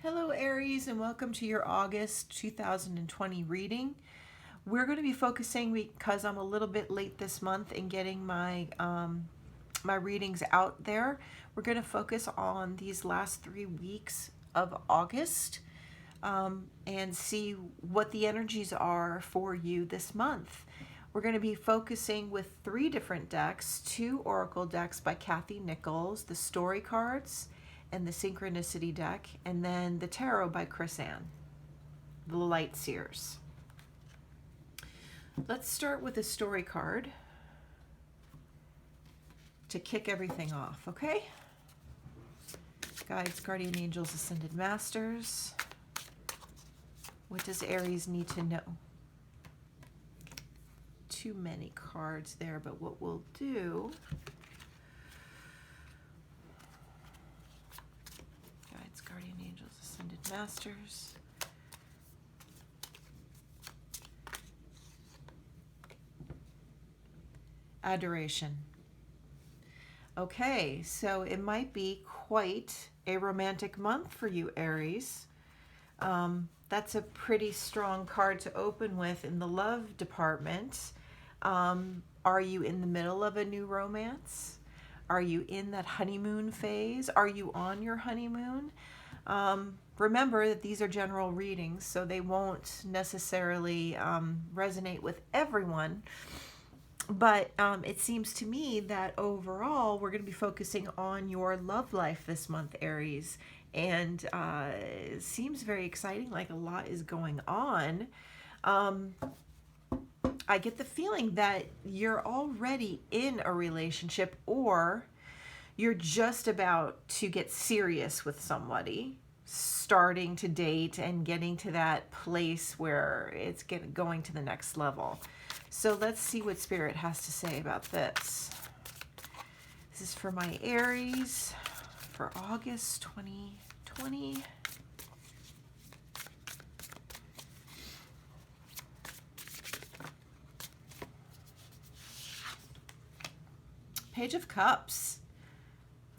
Hello Aries, and welcome to your August 2020 reading. We're going to be focusing, because I'm a little bit late this month in getting my readings out there. We're going to focus on these last 3 weeks of August and see what the energies are for you this month. We're going to be focusing with 3 different decks, 2 oracle decks by Kathy Nichols, the story cards, and the Synchronicity deck, and then the Tarot by Chris Ann, the Light Seers. Let's start with a story card to kick everything off, okay? Guides, Guardian Angels, Ascended Masters. What does Aries need to know? Too many cards there, but what we'll do... Guardian Angels, Ascended Masters. Adoration. Okay, so it might be quite a romantic month for you, Aries. That's a pretty strong card to open with in the love department. Are you in the middle of a new romance? Are you in that honeymoon phase? Are you on your honeymoon? Remember that these are general readings, so they won't necessarily resonate with everyone. But it seems to me that overall, we're going to be focusing on your love life this month, Aries. And it seems very exciting, like a lot is going on. I get the feeling that you're already in a relationship, or you're just about to get serious with somebody, starting to date and getting to that place where it's going to the next level. So let's see what Spirit has to say about this. This is for my Aries for August 2020. Page of Cups.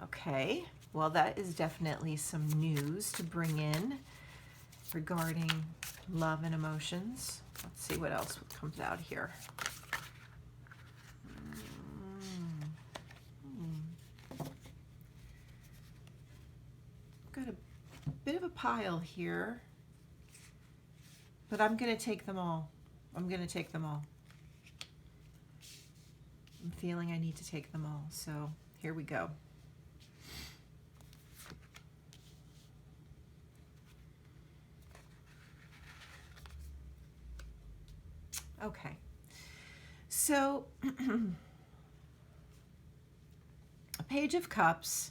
Okay, well, that is definitely some news to bring in regarding love and emotions. Let's see what else comes out here. Got a bit of a pile here, but I'm going to take them all. I'm going to take them all. I'm feeling I need to take them all, so here we go. Okay, so a Page of Cups.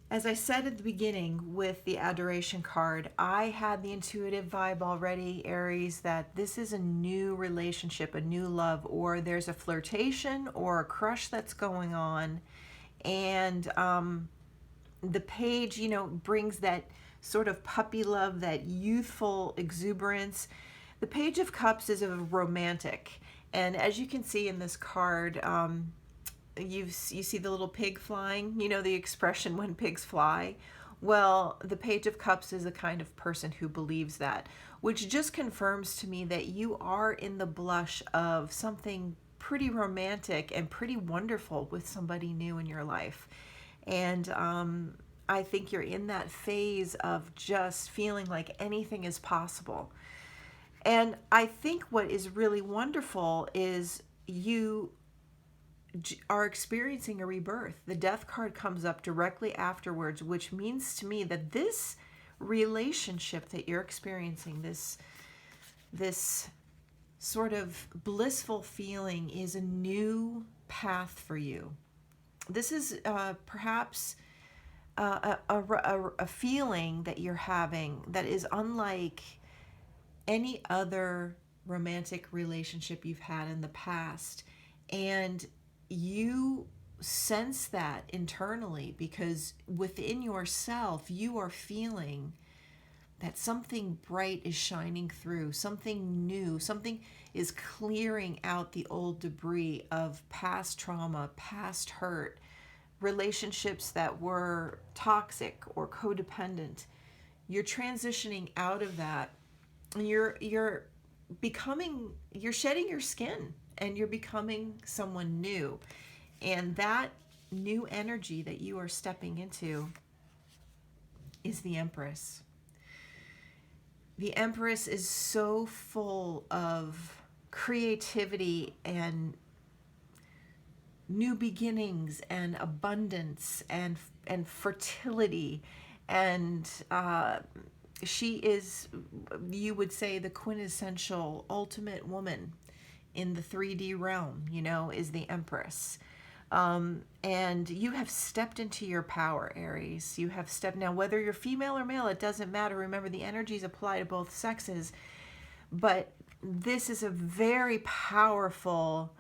As I said at the beginning with the Adoration card, I had the intuitive vibe already, Aries, that this is a new relationship, a new love, or there's a flirtation or a crush that's going on. And the page, brings that sort of puppy love, that youthful exuberance. The Page of Cups is a romantic. And as you can see in this card, you see the little pig flying, the expression when pigs fly. Well, the Page of Cups is the kind of person who believes that, which just confirms to me that you are in the blush of something pretty romantic and pretty wonderful with somebody new in your life. And I think you're in that phase of just feeling like anything is possible. And I think what is really wonderful is you are experiencing a rebirth. The Death card comes up directly afterwards, which means to me that this relationship that you're experiencing, this sort of blissful feeling, is a new path for you. This is perhaps a feeling that you're having that is unlike any other romantic relationship you've had in the past. And you sense that internally because within yourself you are feeling that something bright is shining through, something new, something is clearing out the old debris of past trauma, past hurt, relationships that were toxic or codependent. You're transitioning out of that, and you're becoming, you're shedding your skin and you're becoming someone new. And that new energy that you are stepping into is the Empress. The Empress is so full of creativity and new beginnings and abundance and fertility, and she is, you would say, the quintessential ultimate woman in the 3D realm, is the Empress. And you have stepped into your power, Aries. You have stepped, now whether you're female or male, it doesn't matter. Remember, the energies apply to both sexes, but this is a very powerful,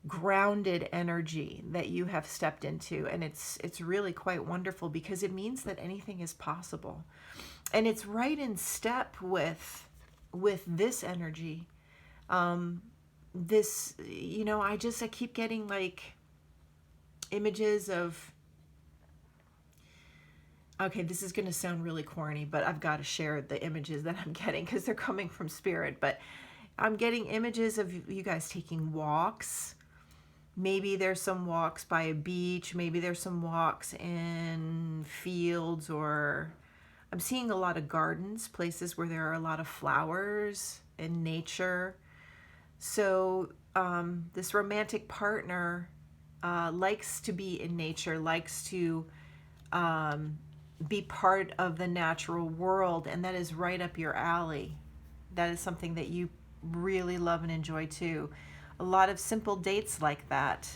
grounded energy that you have stepped into, and it's really quite wonderful, because it means that anything is possible, and it's right in step with this energy. This, I keep getting like images of, okay, this is going to sound really corny, but I've got to share the images that I'm getting because they're coming from spirit. But I'm getting images of you guys taking walks. Maybe there's some walks by a beach. Maybe there's some walks in fields, or I'm seeing a lot of gardens, places where there are a lot of flowers and nature. So this romantic partner likes to be in nature, likes to be part of the natural world, and that is right up your alley. That is something that you really love and enjoy too. A lot of simple dates like that,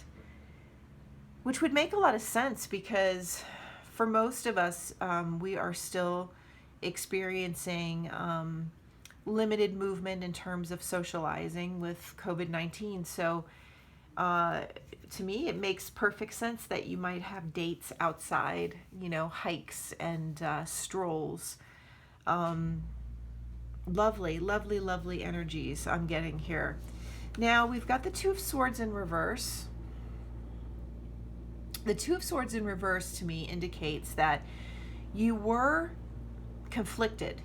which would make a lot of sense, because for most of us, we are still experiencing limited movement in terms of socializing with COVID-19. So to me, it makes perfect sense that you might have dates outside, hikes and strolls. Lovely, lovely, lovely energies I'm getting here. Now we've got the Two of Swords in reverse. The Two of Swords in reverse to me indicates that you were conflicted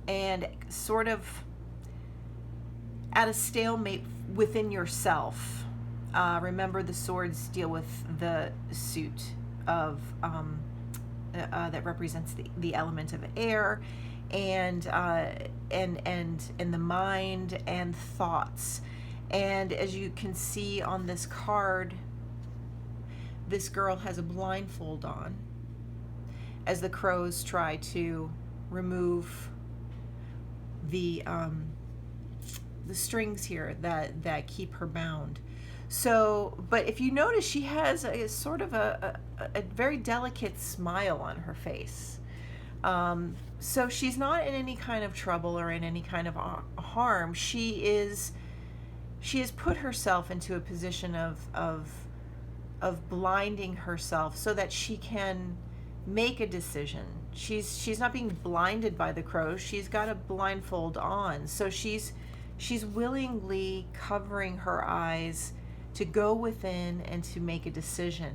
and sort of at a stalemate within yourself. Remember, the swords deal with the suit of that represents the element of air, and the mind and thoughts. And as you can see on this card, this girl has a blindfold on as the crows try to remove the strings here that keep her bound. So, but if you notice, she has a sort of a very delicate smile on her face. So she's not in any kind of trouble or in any kind of harm. She has put herself into a position of blinding herself so that she can make a decision. She's not being blinded by the crows. She's got a blindfold on. So she's willingly covering her eyes to go within and to make a decision.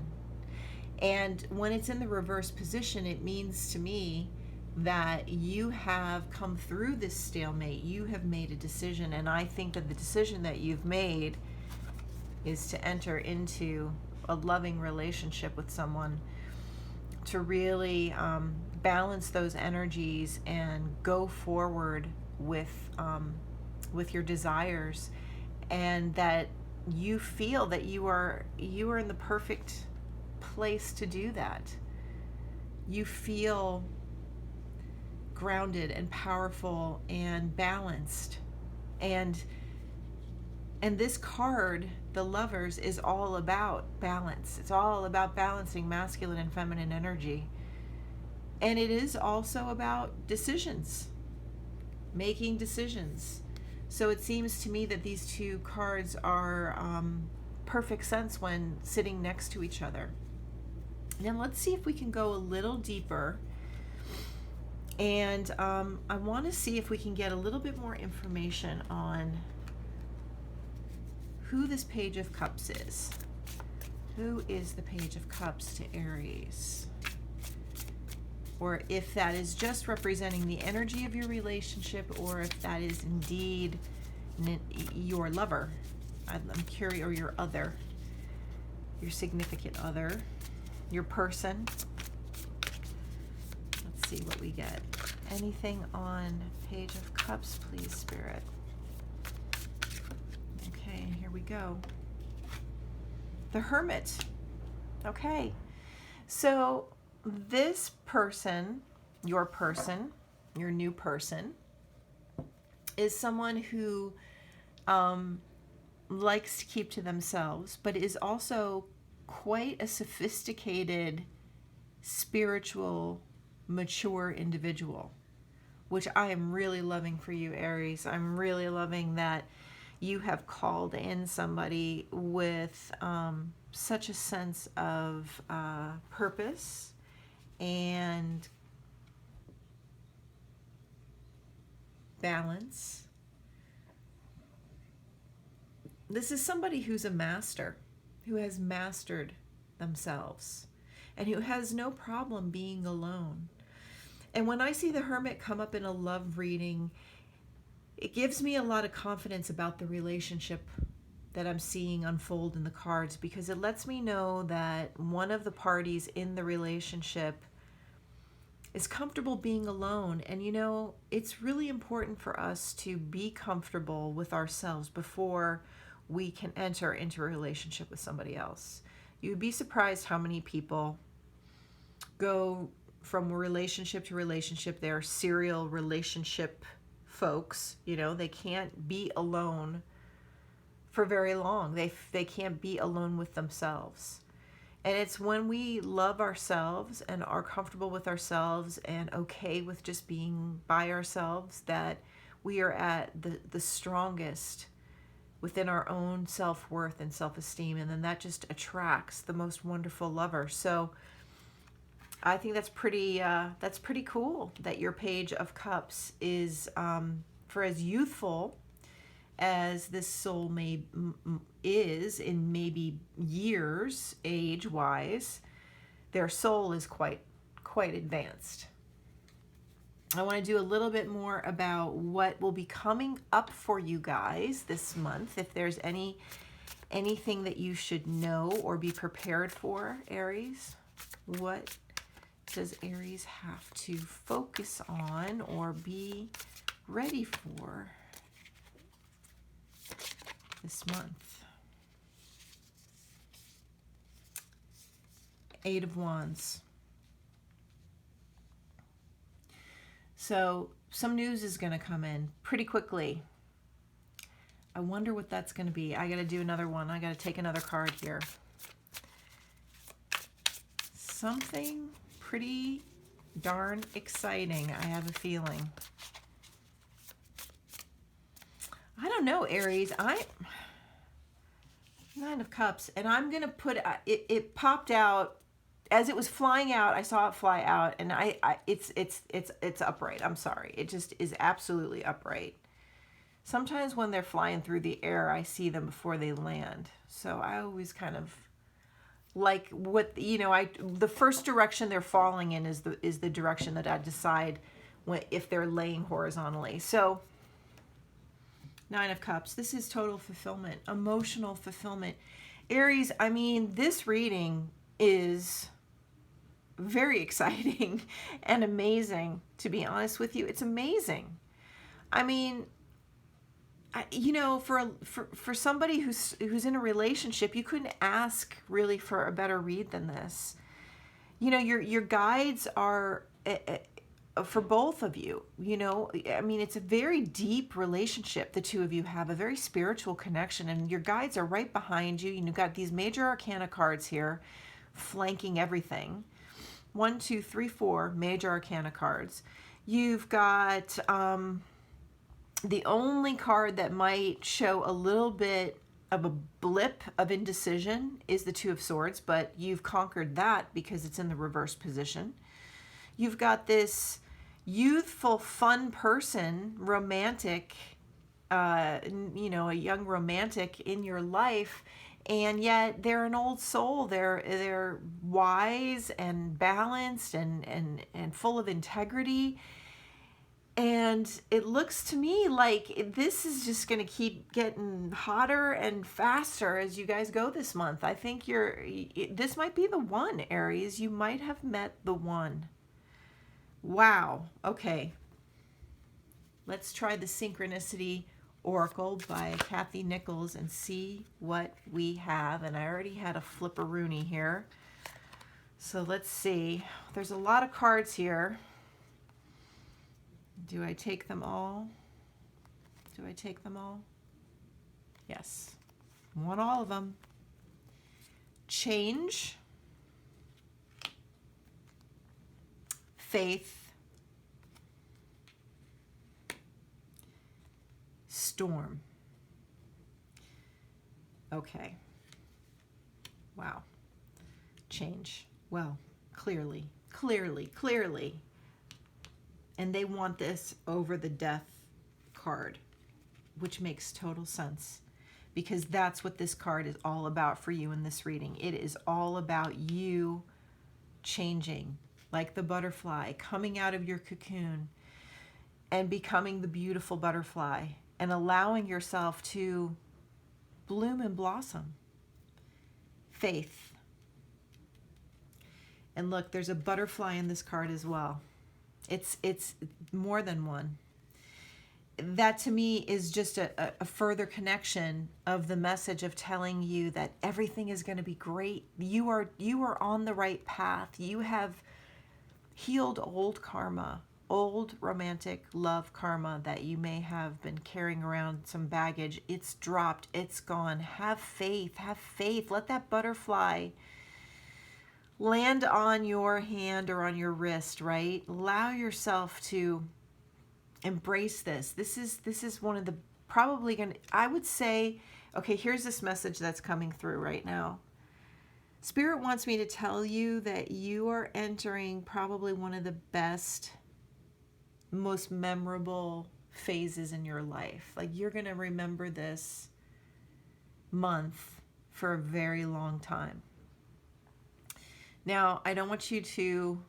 And when it's in the reverse position, it means to me that you have come through this stalemate. You have made a decision, and I think that the decision that you've made is to enter into a loving relationship with someone, to really balance those energies and go forward with your desires, and that you feel that you are in the perfect place to do that. You feel grounded and powerful and balanced, and this card, the Lovers, is all about balance. It's all about balancing masculine and feminine energy, and it is also about decisions, making decisions. So it seems to me that these two cards are perfect sense when sitting next to each other. Now let's see if we can go a little deeper, and I want to see if we can get a little bit more information on who this Page of Cups is. Who is the Page of Cups to Aries? Or if that is just representing the energy of your relationship, or if that is indeed your lover. I'm curious, or your other, your significant other, your person. Let's see what we get. Anything on Page of Cups, please, Spirit. Okay, and here we go. The Hermit. Okay, so this person, your new person, is someone who likes to keep to themselves, but is also quite a sophisticated, spiritual, mature individual, which I am really loving for you, Aries. I'm really loving that you have called in somebody with such a sense of purpose and balance. This is somebody who's a master, who has mastered themselves, and who has no problem being alone. And when I see the Hermit come up in a love reading, it gives me a lot of confidence about the relationship that I'm seeing unfold in the cards, because it lets me know that one of the parties in the relationship is comfortable being alone. And you know, it's really important for us to be comfortable with ourselves before we can enter into a relationship with somebody else. You'd be surprised how many people go from relationship to relationship. They're serial relationship folks. You know, they can't be alone for very long. They can't be alone with themselves. And it's when we love ourselves and are comfortable with ourselves and okay with just being by ourselves that we are at the strongest within our own self-worth and self-esteem. And then that just attracts the most wonderful lover. So I think that's pretty cool that your Page of Cups is, for as youthful as this soul is in maybe years age-wise, their soul is quite advanced. I want to do a little bit more about what will be coming up for you guys this month. If there's anything that you should know or be prepared for, Aries, what does Aries have to focus on or be ready for this month? 8 of Wands. So some news is going to come in pretty quickly. I wonder what that's going to be. I got to do another one. I got to take another card here. Something pretty darn exciting, I have a feeling. I don't know, Aries. 9 of Cups, and I'm going to put it popped out as it was flying out. I saw it fly out, and it's upright. I'm sorry. It just is absolutely upright. Sometimes when they're flying through the air, I see them before they land. So I always kind of like what, you know, the first direction they're falling in is the direction that I decide if they're laying horizontally. So 9 of Cups, this is total fulfillment, emotional fulfillment. Aries, I mean, this reading is very exciting and amazing, to be honest with you. It's amazing. I mean, you know, for somebody who's in a relationship, you couldn't ask really for a better read than this. You know, your guides are for both of you. You know, I mean, it's a very deep relationship. The two of you have a very spiritual connection, and your guides are right behind you. You've got these major arcana cards here flanking everything. 1, 2, 3, 4 major arcana cards. You've got the only card that might show a little bit of a blip of indecision is the 2 of Swords, but you've conquered that because it's in the reverse position. You've got this youthful, fun person, romantic, you know, a young romantic in your life, and yet they're an old soul. They're wise and balanced and full of integrity. And it looks to me like this is just going to keep getting hotter and faster as you guys go this month. I think this might be the one, Aries. You might have met the one. Wow. Okay. Let's try the Synchronicity Oracle by Kathy Nichols and see what we have. And I already had a flipperoonie here. So let's see. There's a lot of cards here. Do I take them all? Do I take them all? Yes. Want all of them. Change. Faith. Storm. Okay. Wow. Change. Well, clearly. And they want this over the death card, which makes total sense because that's what this card is all about for you in this reading. It is all about you changing, like the butterfly, coming out of your cocoon and becoming the beautiful butterfly and allowing yourself to bloom and blossom. Faith. And look, there's a butterfly in this card as well. It's more than one. That to me is just a further connection of the message of telling you that everything is going to be great. You are on the right path. You have healed old karma, old romantic love karma that you may have been carrying around some baggage. It's dropped. It's gone. Have faith. Have faith. Let that butterfly land on your hand or on your wrist, right? Allow yourself to embrace this. This is one of the probably going to, I would say, okay, here's this message that's coming through right now. Spirit wants me to tell you that you are entering probably one of the best, most memorable phases in your life. Like you're going to remember this month for a very long time. Now, I don't want you to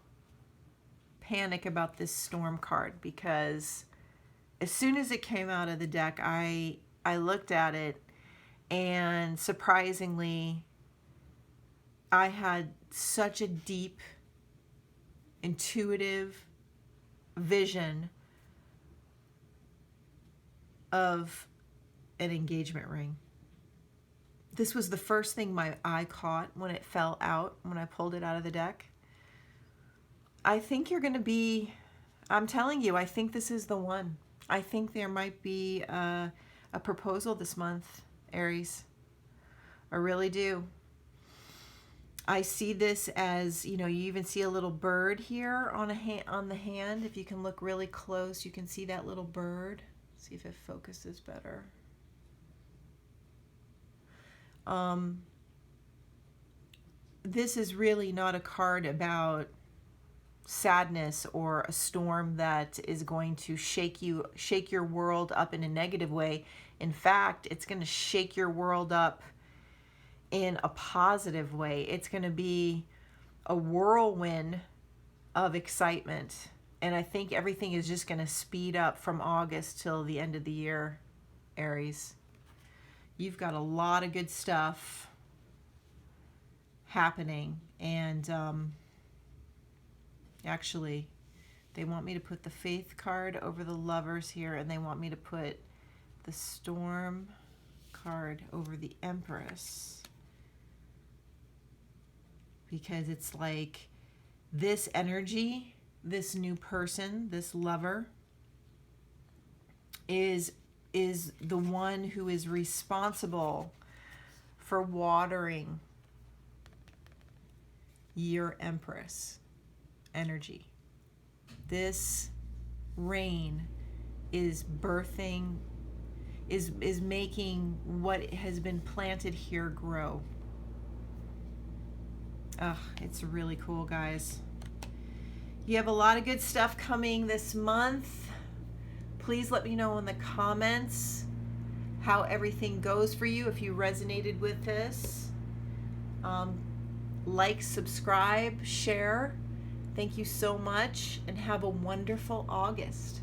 panic about this storm card because as soon as it came out of the deck, I looked at it and surprisingly, I had such a deep, intuitive vision of an engagement ring. This was the first thing my eye caught when it fell out, when I pulled it out of the deck. I think you're going to be, I'm telling you, I think this is the one. I think there might be a proposal this month, Aries. I really do. I see this as, you even see a little bird here on on the hand. If you can look really close, you can see that little bird. See if it focuses better. This is really not a card about sadness or a storm that is going to shake your world up in a negative way. In fact, it's going to shake your world up in a positive way. It's going to be a whirlwind of excitement. And I think everything is just going to speed up from August till the end of the year, Aries. You've got a lot of good stuff happening. And actually, they want me to put the Faith card over the Lovers here, and they want me to put the Storm card over the Empress. Because it's like this energy, this new person, this lover, is the one who is responsible for watering your Empress energy. This rain is birthing, is making what has been planted here grow. It's really cool, guys. You have a lot of good stuff coming this month. Please let me know in the comments how everything goes for you. If you resonated with this, like, subscribe, share. Thank you so much, and have a wonderful August.